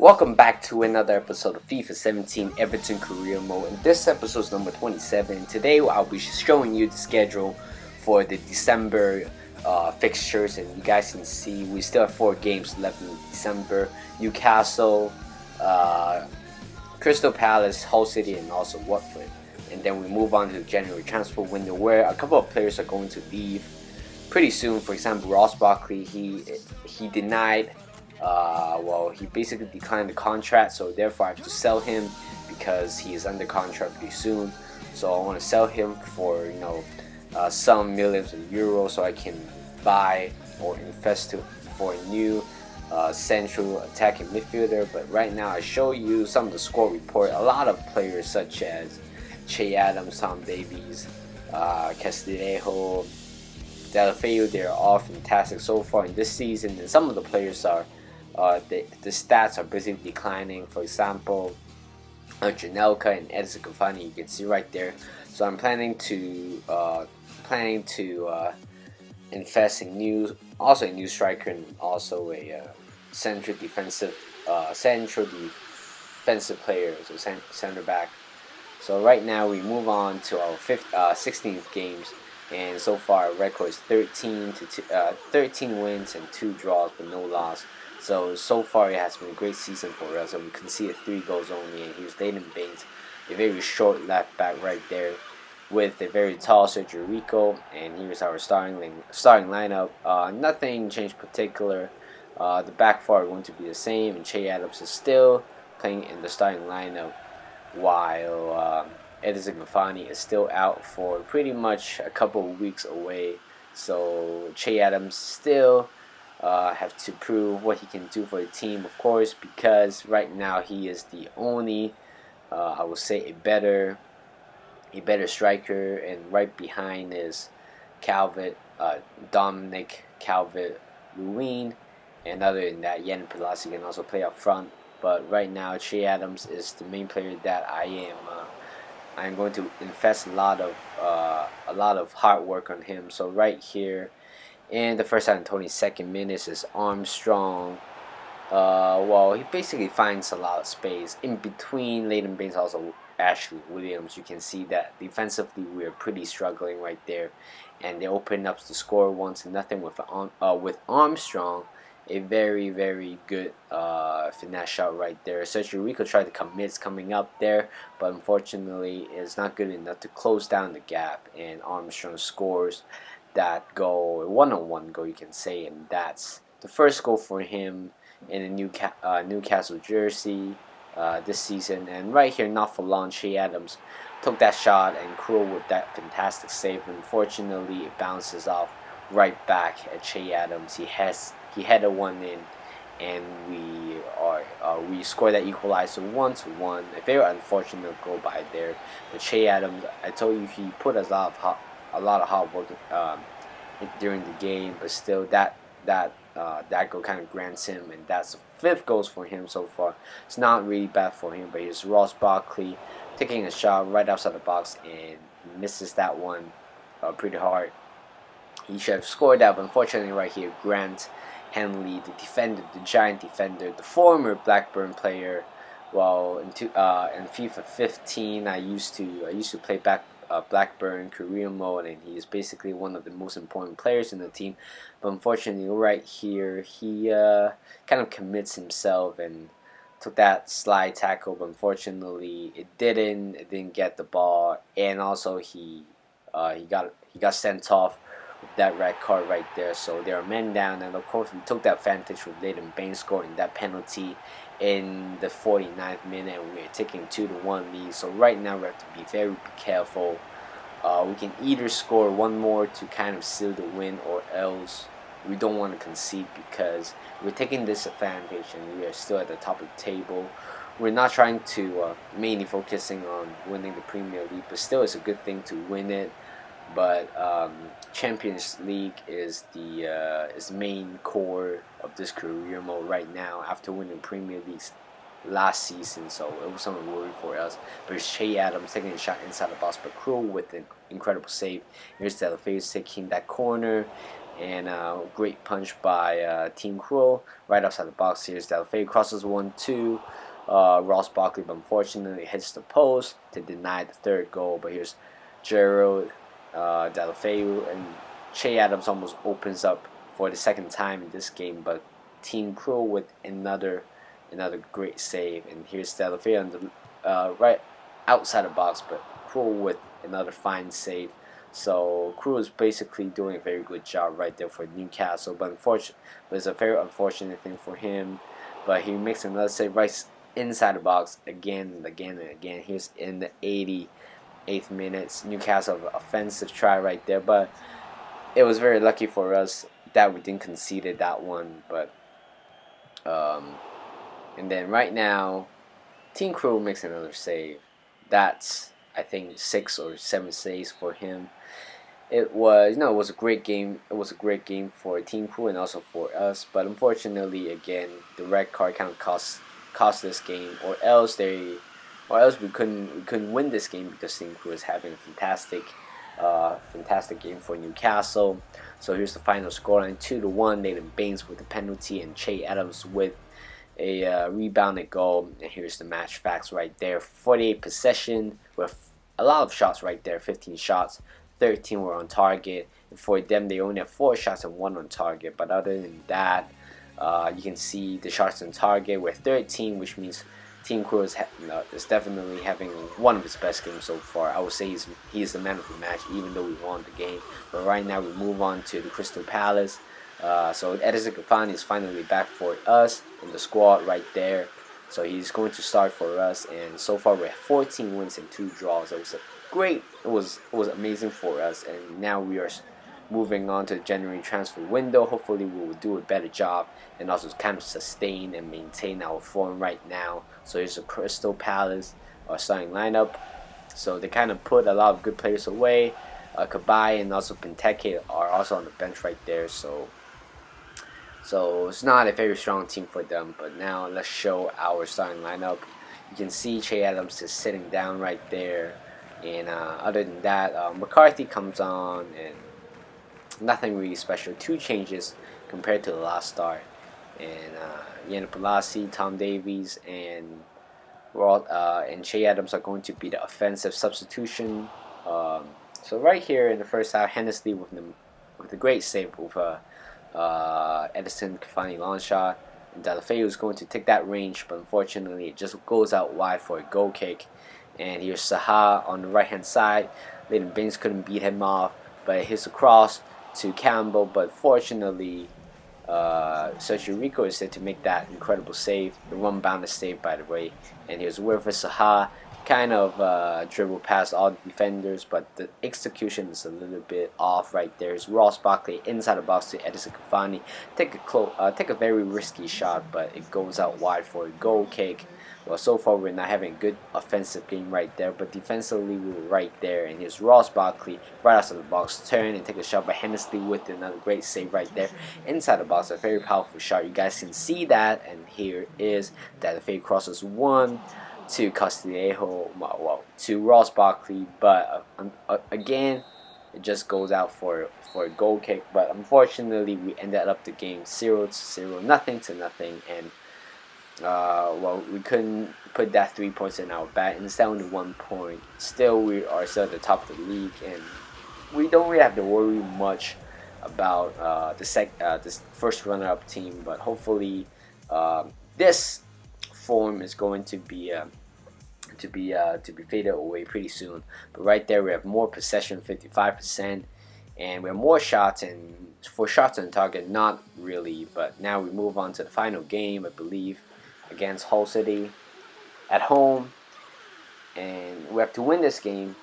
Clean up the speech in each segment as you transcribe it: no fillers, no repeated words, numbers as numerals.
Welcome back to another episode of FIFA 17 Everton Career Mode, and this episode is number 27. Today I'll be showing you the schedule for the December fixtures, and you guys can see we still have 4 games left in December. Newcastle, Crystal Palace, Hull City, and also Watford. And then we move on to the January transfer window, where a couple of players are going to leave pretty soon. For example, Ross Barkley, he denied. He basically declined the contract, so therefore I have to sell him because he is under contract pretty soon. So I want to sell him for some millions of euros, so I can buy or invest for a new central attacking midfielder. But right now I show you some of the squad report. A lot of players such as Che Adams, Tom Davies, Castillejo, Delafeu, they're all fantastic so far in this season, and some of the players are the stats are basically declining. For example, Janelka and Edison Cavani, you can see right there. So I'm planning to invest in a new striker and also a central defensive player, so center back. So right now we move on to our 16th games, and so far our record is 13 wins and 2 draws but no loss. So far it has been a great season for us, and we conceded 3 goals only. And here's Leighton Baines, a very short left back right there, with a very tall Sergio Rico. And here's our starting lineup. Nothing changed particular. The back four are going to be the same, and Che Adams is still playing in the starting lineup, while Edison Cavani is still out for pretty much a couple of weeks away. So Che Adams still have to prove what he can do for the team, of course, because right now he is the only, I would say, a better striker, and right behind is Dominic Calvert-Lewin, and other than that, Yan Pelassi can also play up front. But right now, Che Adams is the main player that I'm going to invest a lot of hard work on him. So right here, in the first and 22nd minutes is Armstrong. He basically finds a lot of space in between Leighton Baines, also Ashley Williams. You can see that defensively we are pretty struggling right there, and they open up to score 1-0 with Armstrong. A very, very good finesse shot right there. Sergio Rico tried to commit coming up there, but unfortunately it's not good enough to close down the gap, and Armstrong scores that goal, a one-on-one goal you can say, and that's the first goal for him in a Newcastle jersey this season. And right here, not for long, Che Adams took that shot, and Krul with that fantastic save. Unfortunately, it bounces off right back at Che Adams. He headed one in, and we scored that equalizer 1-1. A very unfortunate goal by there, but Che Adams, I told you, he put a lot of hard work during the game, but still that goal kind of grants him, and that's the 5th goal for him so far. It's not really bad for him, but here's Ross Barkley taking a shot right outside the box and misses that one pretty hard. He should have scored that, but unfortunately right here, Grant Henley, the giant defender, the former Blackburn player. Well, in FIFA 15, I used to play Blackburn career mode, and he is basically one of the most important players in the team. But unfortunately, right here, he kind of commits himself and took that slide tackle. But unfortunately, it didn't get the ball, and also he got sent off with that red card right there. So there are men down, and of course we took that advantage with Leighton Baines scoring that penalty in the 49th minute, and we're taking 2-1 lead. So right now we have to be very careful. We can either score one more to kind of seal the win, or else we don't want to concede, because we're taking this advantage and we are still at the top of the table. We're not trying to mainly focusing on winning the Premier League, but still it's a good thing to win it. But Champions League is the main core of this career mode right now, after winning Premier League last season, so it was something worry for us. But it's Che Adams taking a shot inside the box, but Krul with an incredible save. Here's Delafeu taking that corner, and great punch by Team Cruel right outside the box. Here's Delafeu crosses 1-2. Ross Barkley, but unfortunately hits the post to deny the third goal. But here's Gerald, Delafeu, and Che Adams almost opens up for the second time in this game. But Team Cruel with another great save. And here's Delafeu on the right outside the box, but Cruel with another fine save. So Crew is basically doing a very good job right there for Newcastle, but it's a very unfortunate thing for him. But he makes another save right inside the box again and again and again. Here's in the 88th minutes. Newcastle offensive try right there, but it was very lucky for us that we didn't concede that one. But and then right now, Team Crew makes another save. That's I think 6 or 7 saves for him. It was a great game. It was a great game for Team Crew and also for us. But unfortunately, again, the red card kind of cost this game, or else we couldn't win this game because Team Crew is having a fantastic game for Newcastle. So here's the final scoreline: 2-1. Nathan Baines with the penalty and Che Adams with a rebounded goal. And here's the match facts right there: 48 possession with a lot of shots right there, 15 shots. 13 were on target. And for them, they only have 4 shots and 1 on target. But other than that, you can see the shots on target were 13, which means Team Crew is definitely having one of his best games so far. I would say he's the man of the match, even though we won the game. But right now, we move on to the Crystal Palace. So Edison Cavani is finally back for us in the squad right there. So he's going to start for us. And so far, we have 14 wins and 2 draws. It was amazing for us, and now we are moving on to the January transfer window. Hopefully we will do a better job and also kind of sustain and maintain our form right now. So here's the Crystal Palace starting lineup. So they kind of put a lot of good players away. Kabai and also Benteke are also on the bench right there. So it's not a very strong team for them. But now let's show our starting lineup. You can see Che Adams is sitting down right there. And other than that, McCarthy comes on, and nothing really special. 2 changes compared to the last start. And Yann Palasi, Tom Davies, and Che Adams are going to be the offensive substitution. So right here in the first half, Hennessy with the great save with Edison Cavani long shot. And Delafeu is going to take that range, but unfortunately it just goes out wide for a goal kick. And here's Saha on the right hand side. Leighton Baines couldn't beat him off, but here's a cross to Campbell. But fortunately, Sergio Rico is there to make that incredible save. The one-bounded save, by the way. And here's Wilfred Saha, kind of dribbled past all the defenders, but the execution is a little bit off right there. It's Ross Barkley inside the box to Edison Cavani. Take a very risky shot, but it goes out wide for a goal kick. Well, so far we're not having a good offensive game right there, but defensively we were right there. And here's Ross Barkley right outside the box, turn and take a shot by Hennessy with another great save right there inside the box. A very powerful shot. You guys can see that. And here is Delafeu crosses 1 to Castillejo, to Ross Barkley, but again it just goes out for a goal kick. But unfortunately we ended up the game 0-0, nothing, and we couldn't put that 3 points in our bag. Instead, only 1 point. Still, we are still at the top of the league, and we don't really have to worry much about this first runner-up team. But hopefully, this form is going to be faded away pretty soon. But right there, we have more possession, 55%, and we have more shots. And for shots on target, not really. But now we move on to the final game, I believe, against Hull City at home, and we have to win this game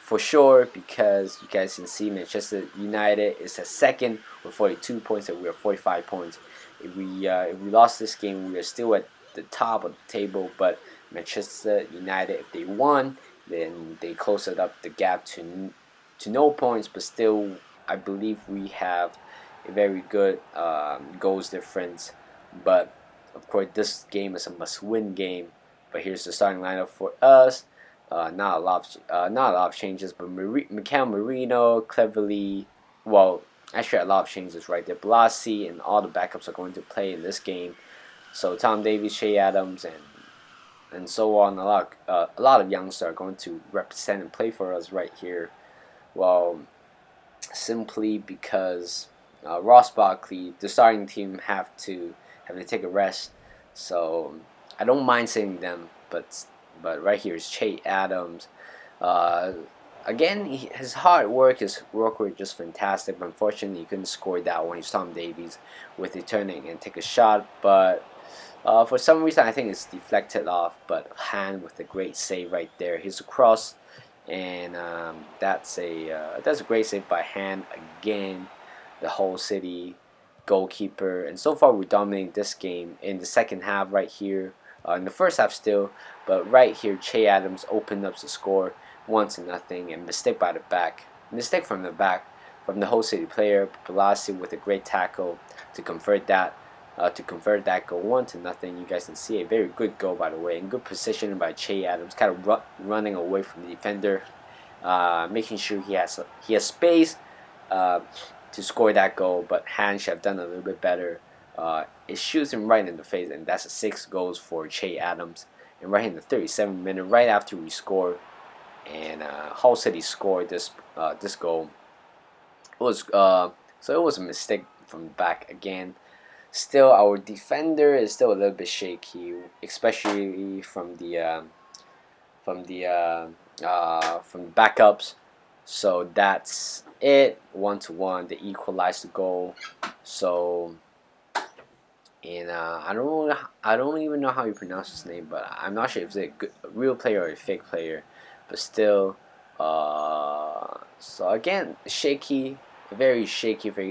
for sure, because you guys can see Manchester United is at second with 42 points and we have 45 points. If we lost this game, we are still at the top of the table, but Manchester United, if they won, then they close it up the gap to no points. But still, I believe we have a very good goals difference. But of course, this game is a must-win game. But here's the starting lineup for us. Not a lot of changes, but Mikel Merino cleverly, actually a lot of changes right there. Blasi and all the backups are going to play in this game. So Tom Davies, Shea Adams, and so on. A lot of youngsters are going to represent and play for us right here. Well, simply because Ross Barkley, the starting team, have to take a rest. So I don't mind saying them, but right here is Shea Adams. Uh, Again, his hard work, his work was just fantastic. But unfortunately, he couldn't score that one. He's Tom Davies with returning and take a shot, but for some reason, I think it's deflected off. But Hand with a great save right there. He's across, and that's a great save by Hand again. The whole city goalkeeper, and so far we're dominating this game in the second half right here. In the first half still, but right here, Che Adams opened up the score 1-0, and mistake from the back from the whole city player. Pelassi with a great tackle to convert that goal 1-0. You guys can see a very good goal, by the way, and good positioning by Che Adams, kind of running away from the defender, making sure he has space to score that goal. But Hand should have done a little bit better. It shoots him right in the face, and that's a 6 goals for Che Adams. And right in the 37th minute, right after we score, and Hull City scored this goal. It was so it was a mistake from the back again. Still, our defender is still a little bit shaky, especially from the backups. So that's it. 1-1. They equalized the goal. So, and I don't even know how you pronounce his name, but I'm not sure if it's a real player or a fake player. But still, so again, very shaky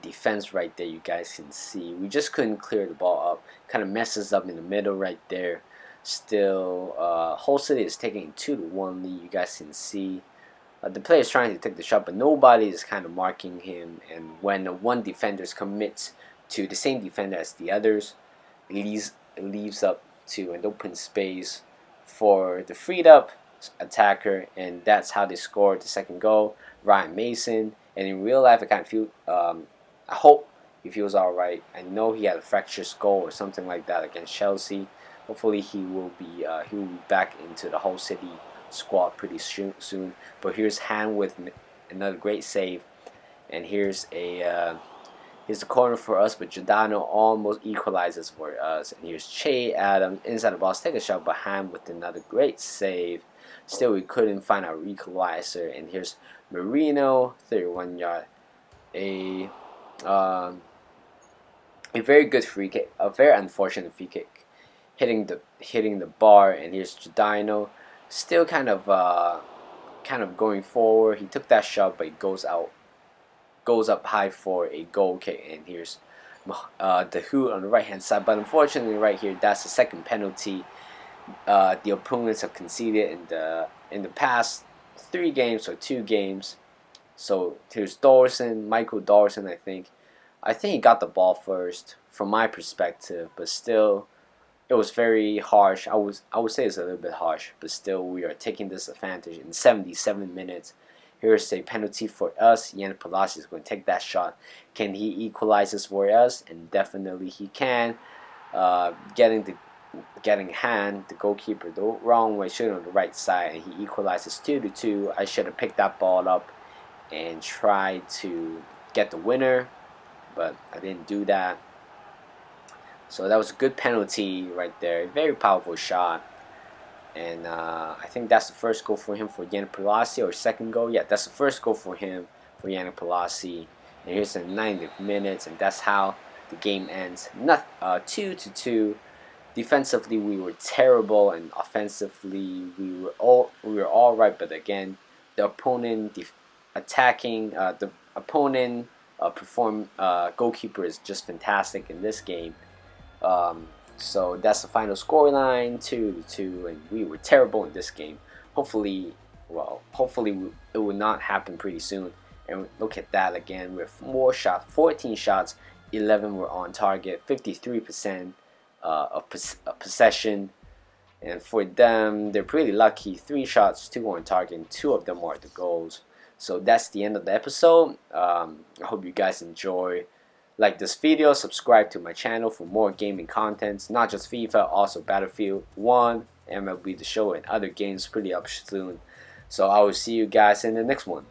defense right there. You guys can see we just couldn't clear the ball up. Kind of messes up in the middle right there. Still, Hull City is taking 2-1 lead. You guys can see the player is trying to take the shot, but nobody is kind of marking him. And when one defender commits to the same defender as the others, it leaves up to an open space for the freed up attacker, and that's how they scored the second goal. Ryan Mason. And in real life, I kind of feel, I hope he feels all right. I know he had a fractured skull or something like that against Chelsea. Hopefully, he will be back into the Hull City squad pretty soon. But here's Hand with another great save, and here's the corner for us, but Giordano almost equalizes for us. And here's Che Adams inside the box, take a shot behind with another great save. Still, we couldn't find our equalizer. And here's Marino, 31 yard, a very good free kick, a very unfortunate free kick, hitting the bar. And here's Giordano, still kind of going forward. He took that shot, but it goes up high for a goal kick. And here's the Who on the right hand side, but unfortunately right here, that's the second penalty the opponents have conceded in the past 3 games or 2 games. So here's Michael Dawson. I think he got the ball first from my perspective, but still it was very harsh. I would say it's a little bit harsh, but still we are taking this advantage in 77 minutes. Here's a penalty for us. Jan Pelassi is going to take that shot. Can he equalize this for us? And definitely he can. Getting Hand, the goalkeeper, the wrong way, shooting on the right side, and he equalizes 2-2. I should have picked that ball up and tried to get the winner, but I didn't do that. So that was a good penalty right there. Very powerful shot. And I think that's the first goal for him for Yannick Pelassi, or second goal. Yeah, that's the first goal for him for Yannick Pelassi. And here's the 90th minutes, and that's how the game ends. 2-2. Defensively, we were terrible, and offensively, we were all right. But again, the opponent goalkeeper is just fantastic in this game. So that's the final scoreline, 2-2, and we were terrible in this game. Hopefully it will not happen pretty soon. And look at that again, with more shots, 14 shots, 11 were on target, 53% of possession. And for them, they're pretty lucky. 3 shots, 2 on target, and 2 of them are the goals. So that's the end of the episode. I hope you guys enjoy. Like this video, subscribe to my channel for more gaming contents, not just FIFA, also Battlefield 1, MLB The Show, and other games pretty up soon. So I will see you guys in the next one.